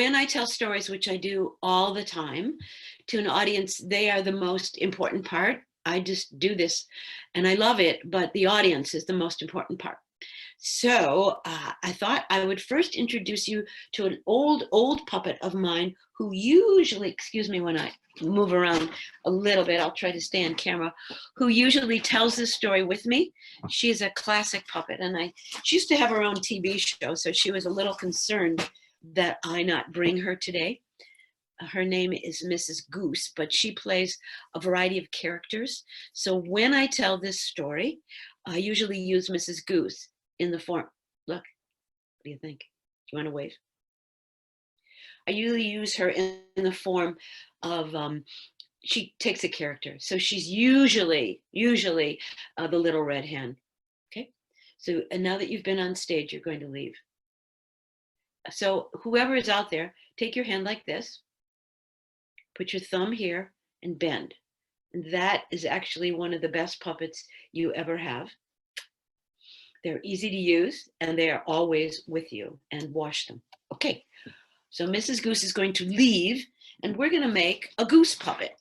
when I tell stories, which I do all the time, to an audience, they are the most important part. I just do this and I love it, but the audience is the most important part. So I thought I would first introduce you to an old puppet of mine who usually, excuse me when I move around a little bit, I'll try to stay on camera, who usually tells this story with me. She's a classic puppet, and she used to have her own TV show, so she was a little concerned that I not bring her today. Her name is Mrs. Goose, but she plays a variety of characters. So when I tell this story, I usually use Mrs. Goose in the form. Look, what do you think? Do you want to wave? I usually use her in the form of, she takes a character. So she's usually the Little Red Hen. Okay. So, and now that you've been on stage, you're going to leave. So whoever is out there, take your hand like this, put your thumb here and bend. And that is actually one of the best puppets you ever have. They're easy to use and they are always with you, and wash them. Okay, so Mrs. Goose is going to leave and we're going to make a goose puppet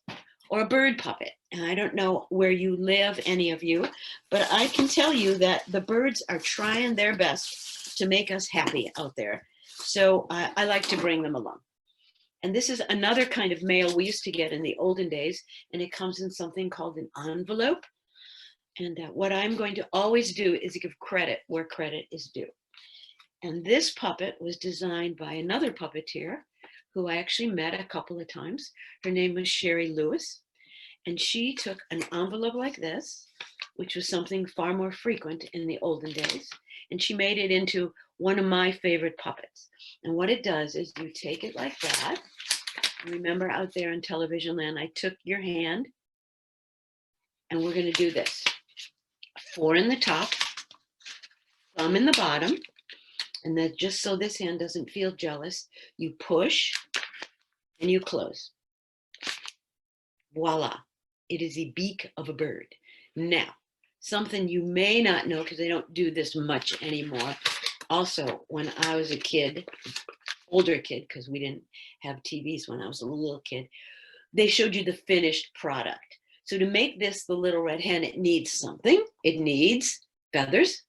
or a bird puppet. And I don't know where you live, any of you, but I can tell you that the birds are trying their best to make us happy out there. So I like to bring them along. And this is another kind of mail we used to get in the olden days, and it comes in something called an envelope. And what I'm going to always do is give credit where credit is due. And this puppet was designed by another puppeteer who I actually met a couple of times. Her name was Sherry Lewis. And she took an envelope like this, which was something far more frequent in the olden days, and she made it into one of my favorite puppets. And what it does is you take it like that. Remember out there in television land, I took your hand, and we're going to do this. 4 in the top, thumb in the bottom, and then just so this hand doesn't feel jealous, you push and you close. Voila. It is the beak of a bird. Now, something you may not know, because they don't do this much anymore. Also, when I was a kid, older kid, because we didn't have TVs when I was a little kid, they showed you the finished product. So to make this the Little Red Hen, it needs something. It needs feathers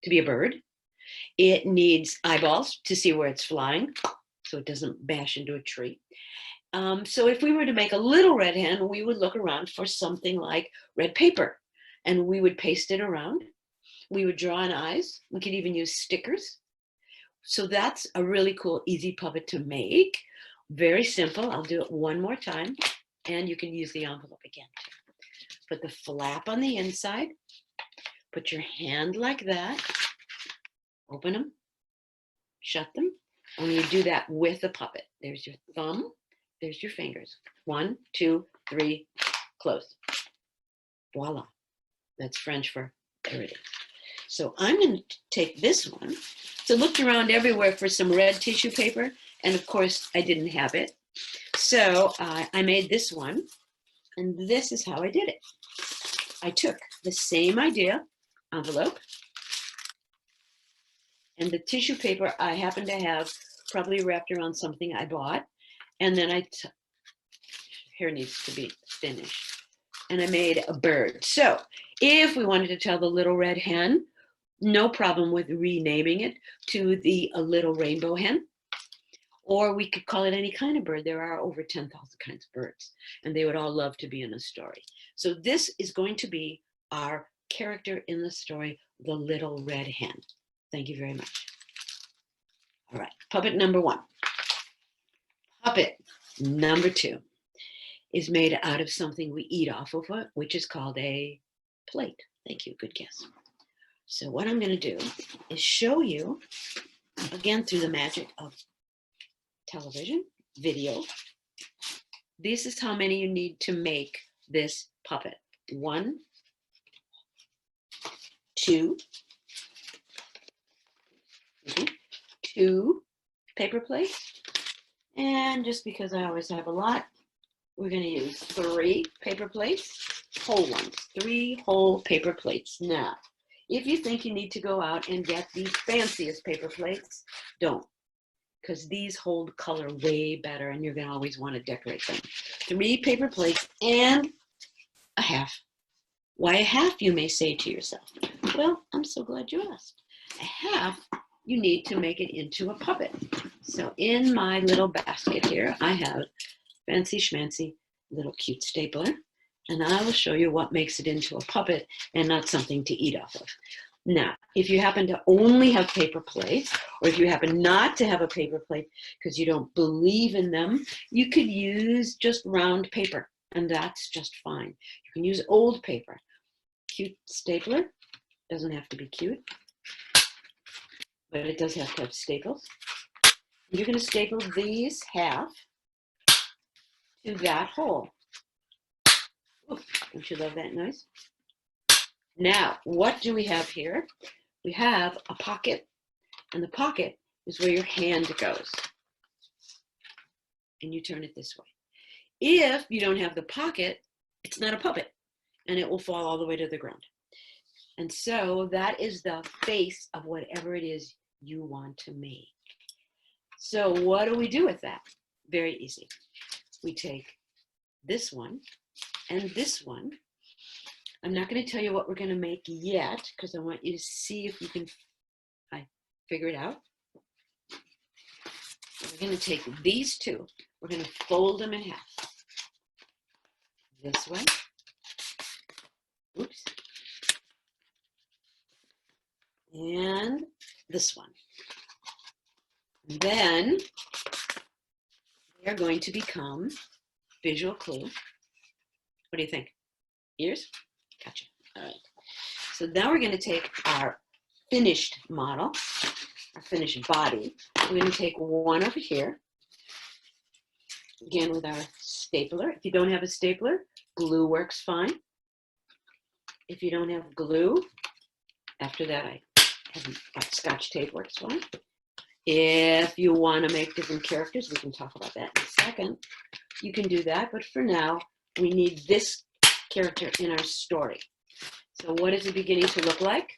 to be a bird. It needs eyeballs to see where it's flying, so it doesn't bash into a tree. So if we were to make a Little Red Hen, we would look around for something like red paper, and we would paste it around. We would draw on eyes. We could even use stickers. So that's a really cool, easy puppet to make. Very simple. I'll do it one more time, and you can use the envelope again. Put the flap on the inside. Put your hand like that. Open them. Shut them. And you do that with the puppet. There's your thumb. There's your fingers. 1, 2, 3, close. Voila. That's French for there it is. So I'm going to take this one. So looked around everywhere for some red tissue paper, and of course I didn't have it. So I made this one, and this is how I did it. I took the same idea, envelope, and the tissue paper I happen to have probably wrapped around something I bought. And then hair needs to be finished. And I made a bird. So if we wanted to tell the Little Red Hen, no problem with renaming it to the Little Rainbow Hen. Or we could call it any kind of bird. There are over 10,000 kinds of birds, and they would all love to be in a story. So this is going to be our character in the story, the Little Red Hen. Thank you very much. All right, puppet number 1. Puppet number 2 is made out of something we eat off of it, which is called a plate. Thank you, good guess. So what I'm going to do is show you, again through the magic of television, video. This is how many you need to make this puppet. 1, 2, 2 paper plates. And just because I always have a lot, we're going to use 3 paper plates, whole ones, 3 whole paper plates. Now, if you think you need to go out and get the fanciest paper plates, don't. because these hold color way better and you're going to always want to decorate them. 3 paper plates and a half. Why a half, you may say to yourself? Well, I'm so glad you asked. A half, you need to make it into a puppet. So in my little basket here, I have fancy schmancy little cute stapler, and I will show you what makes it into a puppet and not something to eat off of. Now, if you happen to only have paper plates, or if you happen not to have a paper plate because you don't believe in them, you could use just round paper, and that's just fine. You can use old paper. Cute stapler, doesn't have to be cute, but it does have to have staples. You're going to staple these half to that hole. Ooh, don't you love that noise? Now, what do we have here? We have a pocket, and the pocket is where your hand goes. And you turn it this way. If you don't have the pocket, it's not a puppet, and it will fall all the way to the ground. And so that is the face of whatever it is you want to make. So what do we do with that? Very easy. We take this one and this one. I'm not going to tell you what we're going to make yet because I want you to see if you can figure it out. We're going to take these two. We're going to fold them in half. This way. Oops. And this one. And then they're going to become visual clue. What do you think? Ears? Gotcha. All right. So now we're going to take our finished model, our finished body. We're going to take one over here. Again with our stapler. If you don't have a stapler, glue works fine. If you don't have glue, after that I have Scotch tape works fine. If you want to make different characters, we can talk about that in a second. You can do that, but for now, we need this character in our story. So what is it beginning to look like?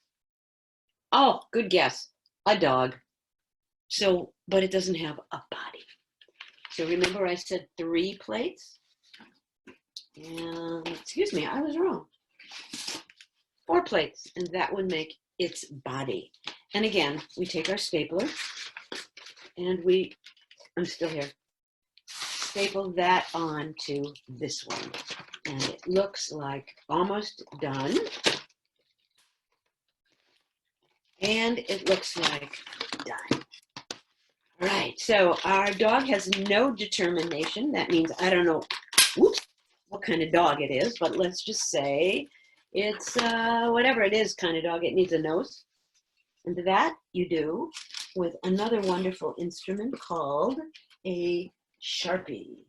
Oh, good guess. A dog. So, but it doesn't have a body. So remember I said 3 plates? And excuse me, I was wrong. 4 plates, and that would make its body. And again, we take our stapler and I'm still here, staple that onto this one. And it looks like almost done. And it looks like done. All right, so our dog has no determination. That means I don't know what kind of dog it is, but let's just say it's whatever it is kind of dog. It needs a nose. And that you do with another wonderful instrument called a Sharpie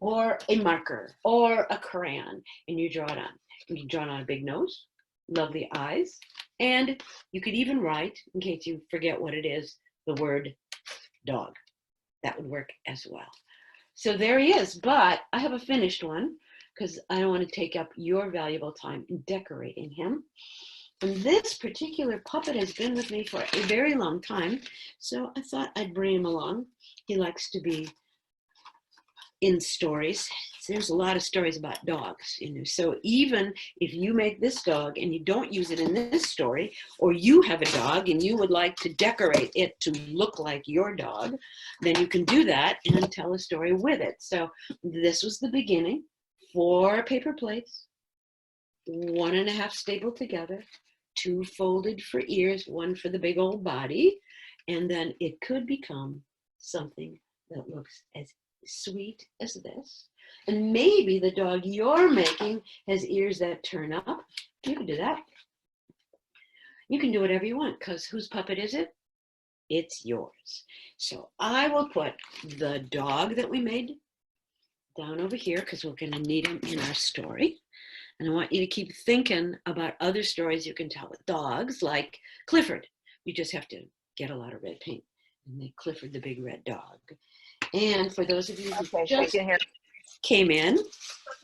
or a marker or a crayon, and you draw it on. You can draw it on a big nose, lovely eyes, and you could even write, in case you forget what it is, the word dog. That would work as well. So there he is, but I have a finished one because I don't want to take up your valuable time in decorating him. And this particular puppet has been with me for a very long time, so I thought I'd bring him along. He likes to be in stories. There's a lot of stories about dogs, you know. So even if you make this dog and you don't use it in this story, or you have a dog and you would like to decorate it to look like your dog, then you can do that and tell a story with it. So this was the beginning. 4 paper plates, 1.5 stapled together, 2 folded for ears, 1 for the big old body, and then it could become something that looks as sweet as this. And maybe the dog you're making has ears that turn up. You can do that. You can do whatever you want, because whose puppet is it? It's yours. So I will put the dog that we made down over here, because we're going to need him in our story. And I want you to keep thinking about other stories you can tell with dogs, like Clifford. You just have to get a lot of red paint and make Clifford the big red dog. And for those of you who just came in,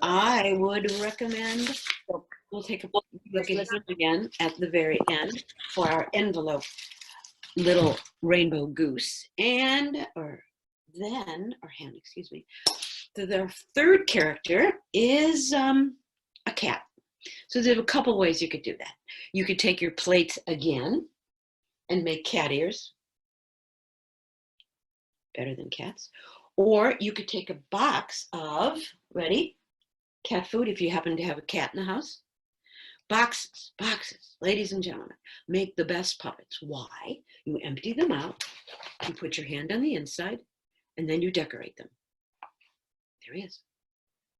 I would recommend, we'll take a look at him again at the very end for our envelope. little rainbow goose or hen, excuse me. So their third character is a cat. So there's a couple ways you could do that. You could take your plates again and make cat ears. Better than cats. Or you could take a box of, ready? Cat food if you happen to have a cat in the house. Boxes, ladies and gentlemen, make the best puppets. Why? You empty them out, you put your hand on the inside, and then you decorate them. There he is.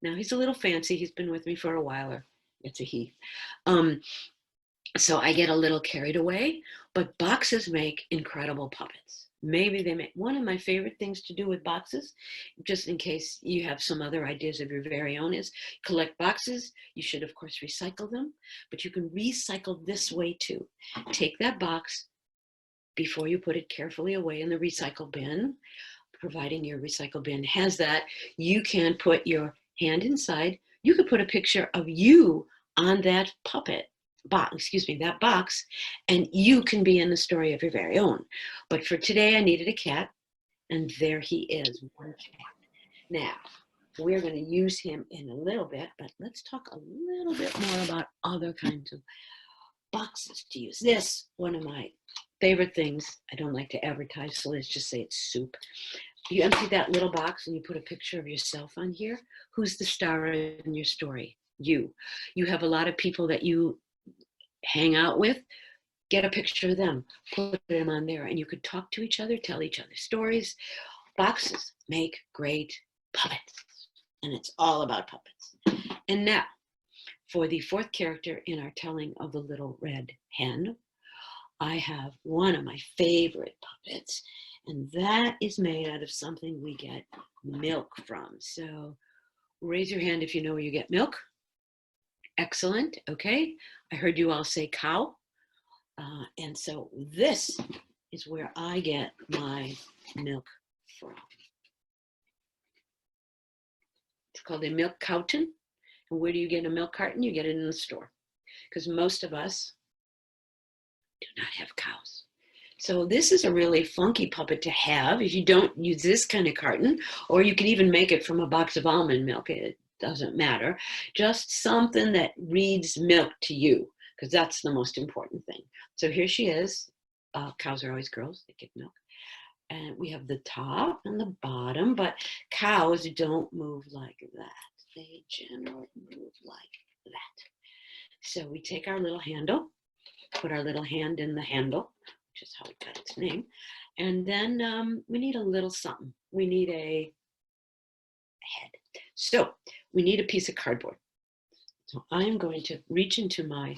Now he's a little fancy. He's been with me for a while, or it's a he. So I get a little carried away, but boxes make incredible puppets. Maybe they make, one of my favorite things to do with boxes, just in case you have some other ideas of your very own, is collect boxes. You should, of course, recycle them, but you can recycle this way too. Take that box before you put it carefully away in the recycle bin, providing your recycle bin has that. You can put your hand inside. You could put a picture of you on that puppet that box, and you can be in the story of your very own. But for today, I needed a cat, and there he is, one cat. Now, we're going to use him in a little bit, but let's talk a little bit more about other kinds of boxes to use. This, one of my favorite things. I don't like to advertise, so let's just say it's soup. You empty that little box and you put a picture of yourself on here. Who's the star in your story? You. You have a lot of people that you hang out with. Get a picture of them, put them on there, and you could talk to each other, tell each other stories. Boxes make great puppets, and it's all about puppets. And now, for the fourth character in our telling of the Little Red Hen, I have one of my favorite puppets, and that is made out of something we get milk from. So raise your hand if you know where you get milk. Excellent. Okay. I heard you all say cow. And so this is where I get my milk from. It's called a milk carton. And where do you get a milk carton? You get it in the store, because most of us do not have cows. So this is a really funky puppet to have if you don't use this kind of carton, or you can even make it from a box of almond milk. It doesn't matter. Just something that reads milk to you, because that's the most important thing. So here she is. Cows are always girls. They get milk. And we have the top and the bottom, but cows don't move like that. They generally move like that. So we take our little handle, put our little hand in the handle, which is how it got its name. And then we need a little something. We need a head. So we need a piece of cardboard. So I'm going to reach into my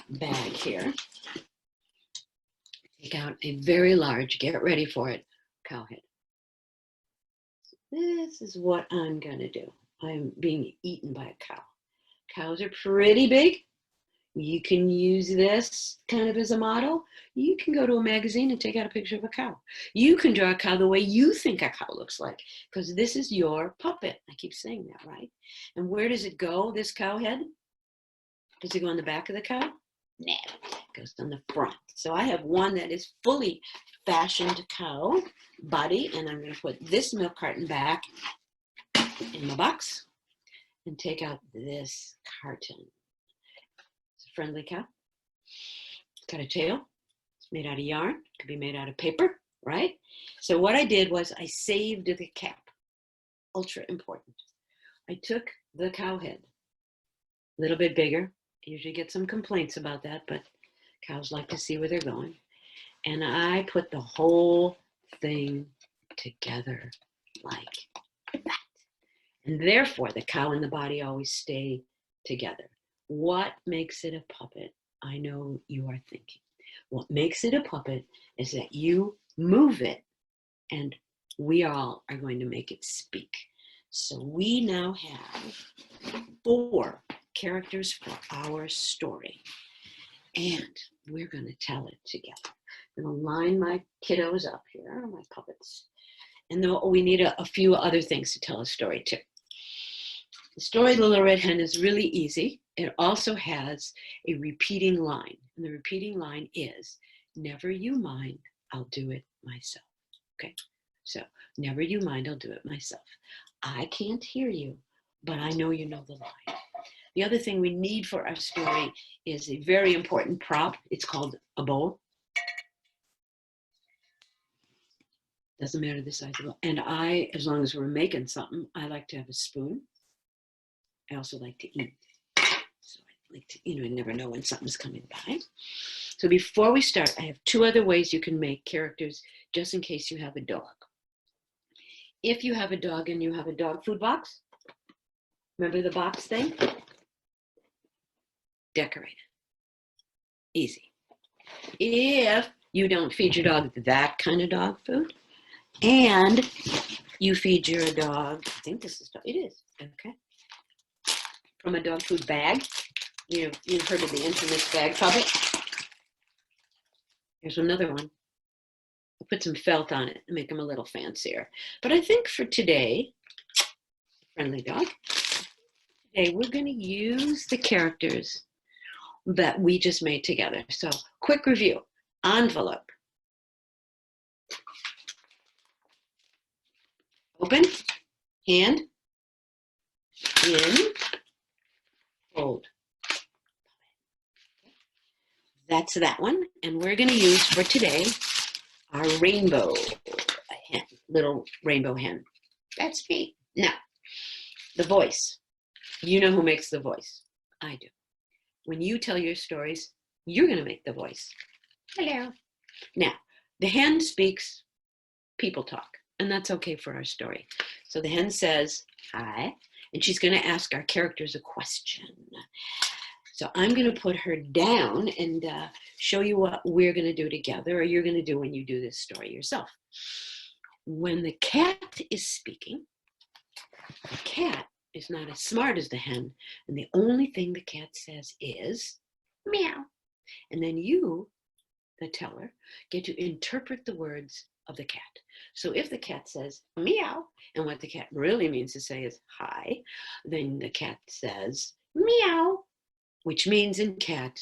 bag here, take out a very large, get ready for it, cow head. This is what I'm going to do. I'm being eaten by a cow. Cows are pretty big. You can use this kind of as a model. You can go to a magazine and take out a picture of a cow. You can draw a cow the way you think a cow looks like, because this is your puppet. I keep saying that, right? And where does it go, this cow head? Does it go on the back of the cow? No, it goes on the front. So I have one that is fully fashioned cow body, and I'm going to put this milk carton back in the box and take out this carton. Friendly cow. It's got a tail. It's made out of yarn. It could be made out of paper, right? So what I did was I saved the cap. Ultra important. I took the cow head, a little bit bigger. I usually get some complaints about that, but cows like to see where they're going. And I put the whole thing together like that. And therefore, the cow and the body always stay together. What makes it a puppet? I know you are thinking. What makes it a puppet is that you move it, and we all are going to make it speak. So we now have 4 characters for our story, and we're going to tell it together. I'm going to line my kiddos up here, my puppets, and then we need a few other things to tell a story too. The story Little Red Hen is really easy. It also has a repeating line. And the repeating line is, never you mind I'll do it myself. Okay, so never you mind, I'll do it myself. I can't hear you, but I know you know the line. The other thing we need for our story is a very important prop. It's called a bowl. Doesn't matter the size of it. And I, as long as we're making something, I like to have a spoon. I also like to eat. So I like to, I never know when something's coming by. So before we start, I have two other ways you can make characters just in case you have a dog. If you have a dog and you have a dog food box, remember the box thing? Decorate it. Easy. If you don't feed your dog that kind of dog food, and you feed your dog, I think this is, it is, okay, from a dog food bag. You've heard of the infamous bag puppet. Here's another one. I'll put some felt on it and make them a little fancier. But I think for today, friendly dog, today we're going to use the characters that we just made together. So quick review. Envelope. Open. Hand. In. Fold. That's that one. And we're going to use for today our rainbow hen, little rainbow hen. That's me. Now, the voice. You know who makes the voice? I do. When you tell your stories, you're going to make the voice. Hello. Now, the hen speaks people talk, and that's okay for our story. So the hen says, hi, and she's going to ask our characters a question. So I'm going to put her down and show you what we're going to do together, or you're going to do when you do this story yourself. When the cat is speaking, the cat is not as smart as the hen, and the only thing the cat says is meow. And then you, the teller, get to interpret the words of the cat. So if the cat says meow, and what the cat really means to say is hi, then the cat says meow, which means in cat,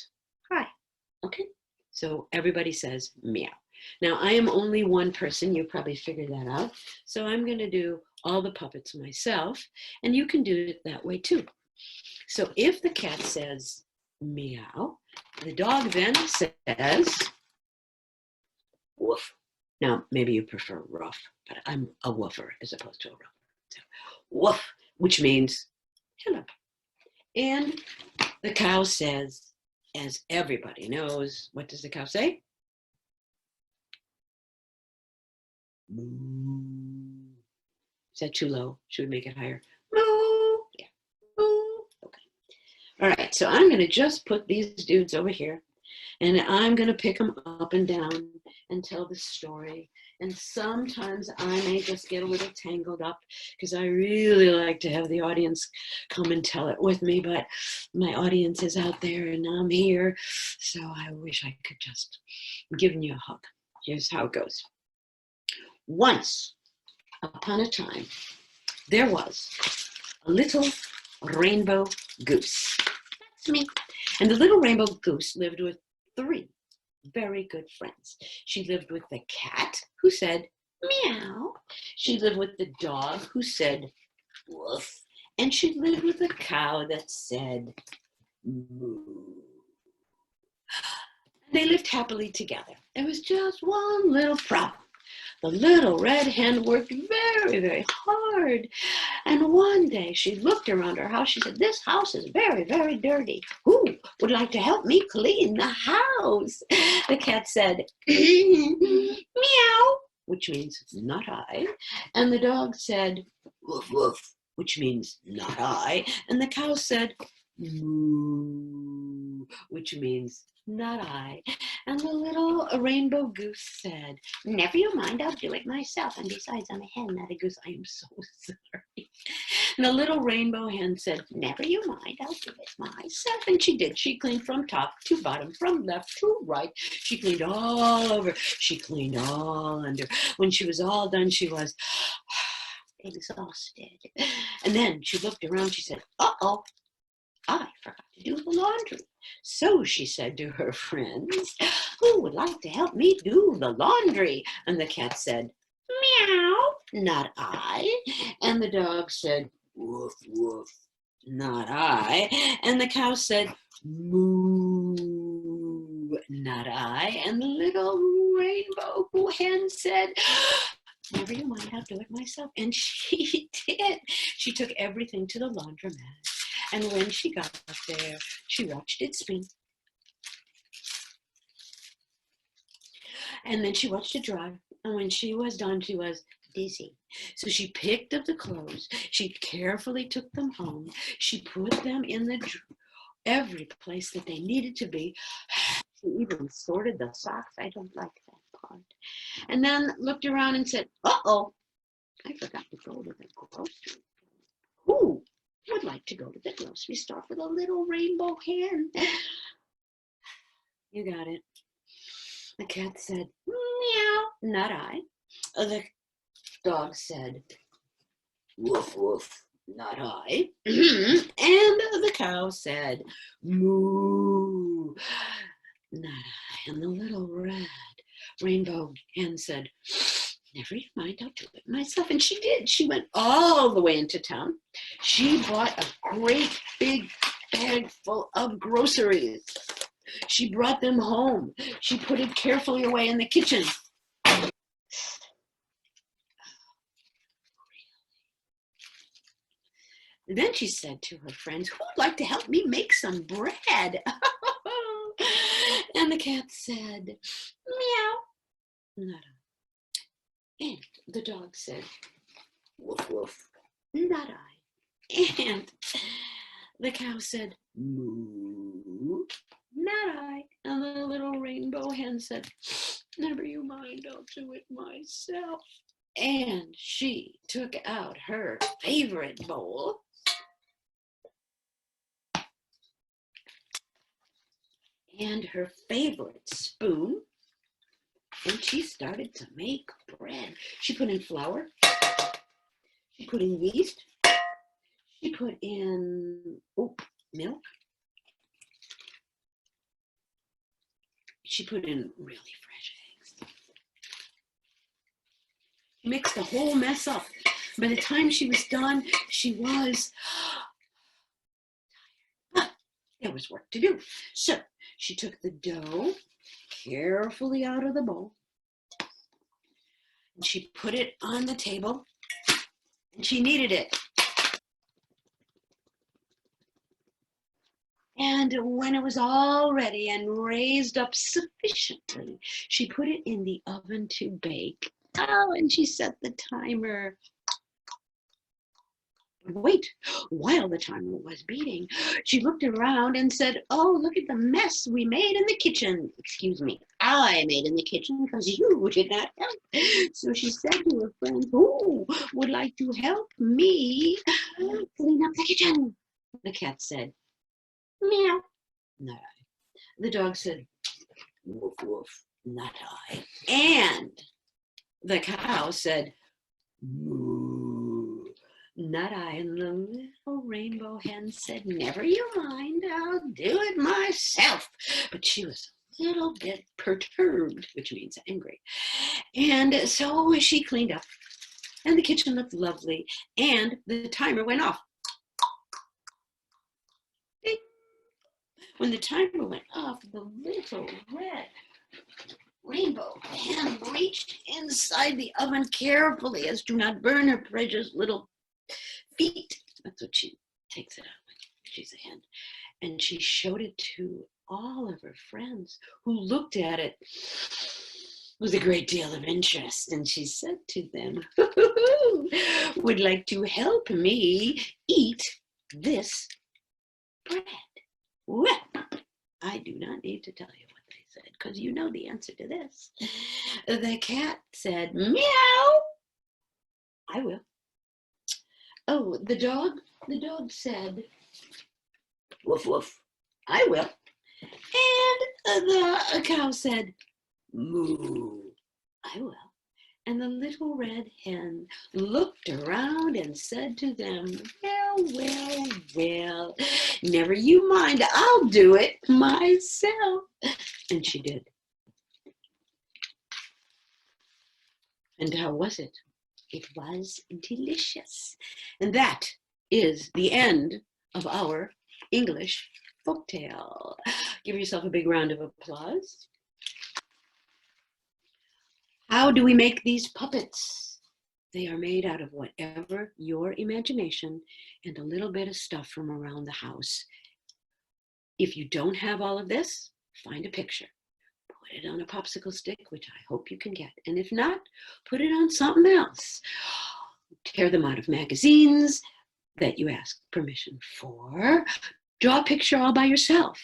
hi. Okay? So everybody says meow. Now, I am only one person. You probably figured that out. So I'm going to do all the puppets myself, and you can do it that way too. So if the cat says meow, the dog then says woof. Now, maybe you prefer rough, but I'm a woofer as opposed to a rough. So, woof, which means hello. And the cow says, as everybody knows, what does the cow say? Moo. Is that too low? Should we make it higher? Moo. Yeah. Moo. Okay. All right. So I'm going to just put these dudes over here, and I'm going to pick them up and down and tell the story. And sometimes I may just get a little tangled up because I really like to have the audience come and tell it with me, but my audience is out there and I'm here. So I wish I could just give you a hug. Here's how it goes. Once upon a time, there was a little rainbow goose. That's me. And the little rainbow goose lived with 3 very good friends. She lived with the cat, who said meow. She lived with the dog, who said woof. And she lived with a cow that said moo. They lived happily together. There was just one little problem. The little red hen worked very, very hard. And one day she looked around her house. She said, this house is very, very dirty. Who would like to help me clean the house? The cat said, meow, which means not I. And the dog said, woof, woof, which means not I. And the cow said, moo, which means not I. And the little rainbow goose said, never you mind, I'll do it myself. And besides, I'm a hen, not a goose. I am so sorry. And the little rainbow hen said, never you mind, I'll do it myself. And she did. She cleaned from top to bottom, from left to right. She cleaned all over. She cleaned all under. When she was all done, she was exhausted. And then she looked around. She said, uh-oh. I forgot to do the laundry. So she said to her friends, who would like to help me do the laundry? And the cat said, meow, not I. And the dog said, woof, woof, not I. And the cow said, moo, not I. And the little rainbow hen said, never you mind, I'll do it myself. And she did. She took everything to the laundromat. And when she got up there, she watched it spin. And then she watched it dry. And when she was done, she was dizzy. So she picked up the clothes. She carefully took them home. She put them in every place that they needed to be. She even sorted the socks. I don't like that part. And then looked around and said, uh-oh, I forgot to go to the grocery. Who would like to go to the grocery store for the little rainbow hen? You got it. The cat said, meow, not I. The dog said, woof, woof, not I. And the cow said, moo, not I. And the little red rainbow hen said, never you mind, I'll do it myself. And she did. She went all the way into town. She bought a great big bag full of groceries. She brought them home. She put it carefully away in the kitchen. Then she said to her friends, who would like to help me make some bread? And the cat said, meow, not I. And the dog said, woof, woof, not I. And the cow said, moo, not I. And the little rainbow hen said, never you mind, I'll do it myself. And she took out her favorite bowl and her favorite spoon, and she started to make bread. She put in flour, she put in yeast, she put in milk, she put in really fresh eggs. She mixed the whole mess up. By the time she was done, she was tired, but there was work to do. So she took the dough carefully out of the bowl, and she put it on the table, and she kneaded it. And when it was all ready and raised up sufficiently, she put it in the oven to bake. Oh, and she set the timer. Wait, while the timer was beating, she looked around and said, oh, look at the mess we made in the kitchen. Excuse me, I made in the kitchen because you did not help. So she said to her friends, who would like to help me clean up the kitchen? The cat said, meow, not I. The dog said, woof, woof, not I. And the cow said, moo, not I. And the little rainbow hen said, never you mind, I'll do it myself. But she was a little bit perturbed, which means angry. And so she cleaned up, and the kitchen looked lovely, and the timer went off. Ding. When the timer went off, the little red rainbow hen reached inside the oven carefully as to not burn her precious little feet. That's what she takes it out with. She's a hen. And she showed it to all of her friends, who looked at it with a great deal of interest. And she said to them, who would like to help me eat this bread? Well, I do not need to tell you what they said, because you know the answer to this. The cat said, meow, I will. Oh, the dog said, woof, woof, I will. And the cow said, moo, I will. And the little red hen looked around and said to them, well, well, well, never you mind, I'll do it myself. And she did. And how was it? It was delicious. And that is the end of our English folktale. Give yourself a big round of applause. How do we make these puppets? They are made out of whatever your imagination and a little bit of stuff from around the house. If you don't have all of this, find a picture. Put it on a popsicle stick, which I hope you can get. And if not, put it on something else. Tear them out of magazines that you ask permission for. Draw a picture all by yourself.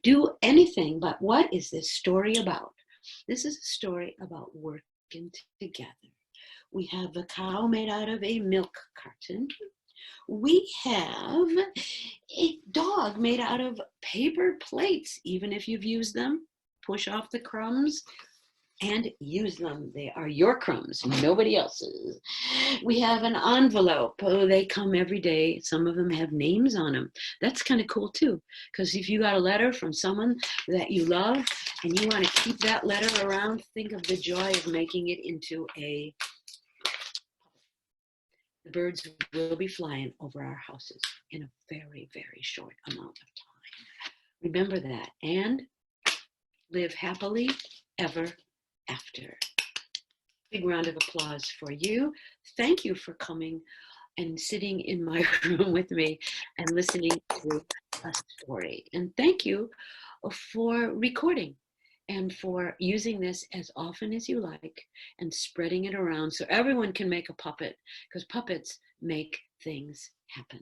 Do anything, but what is this story about? This is a story about working together. We have a cow made out of a milk carton. We have a dog made out of paper plates, even if you've used them. Push off the crumbs and use them. They are your crumbs, nobody else's. We have an envelope. Oh, they come every day. Some of them have names on them. That's kind of cool too, because if you got a letter from someone that you love and you want to keep that letter around, think of the joy of making it into a... The birds will be flying over our houses in a very, very short amount of time. Remember that and live happily ever after. Big round of applause for you. Thank you for coming and sitting in my room with me and listening to a story. And thank you for recording and for using this as often as you like and spreading it around so everyone can make a puppet, because puppets make things happen.